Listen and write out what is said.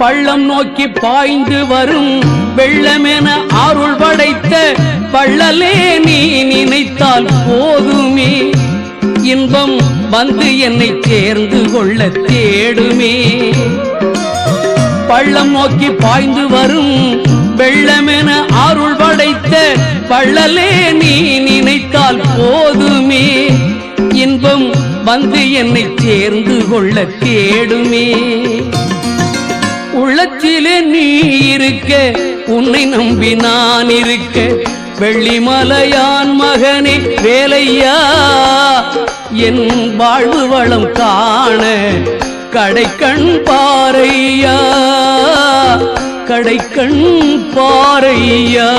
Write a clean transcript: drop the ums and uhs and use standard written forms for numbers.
பள்ளம் நோக்கி பாய்ந்து வரும் வெள்ளமென அருள் படைத்த வள்ளலே நீ நினைத்தால் போதுமே இன்பம் வந்து என்னை சேர்ந்து கொள்ள தேடுமே பள்ளம் நோக்கி பாய்ந்து வரும் வெள்ளமென அருள் படைத்த வள்ளலே நீ நினைத்தால் போதுமே இன்பம் வந்து என்னை சேர்ந்து கொள்ள தேடுமே உள்ளத்திலே நீ இருக்க உன்னை நம்பி நான் இருக்க வெள்ளிமலையான் மகனே வேலையா என் வாழ்வு வளம் காண கடைக்கண் பாரையா கடைக்கண் பாரையா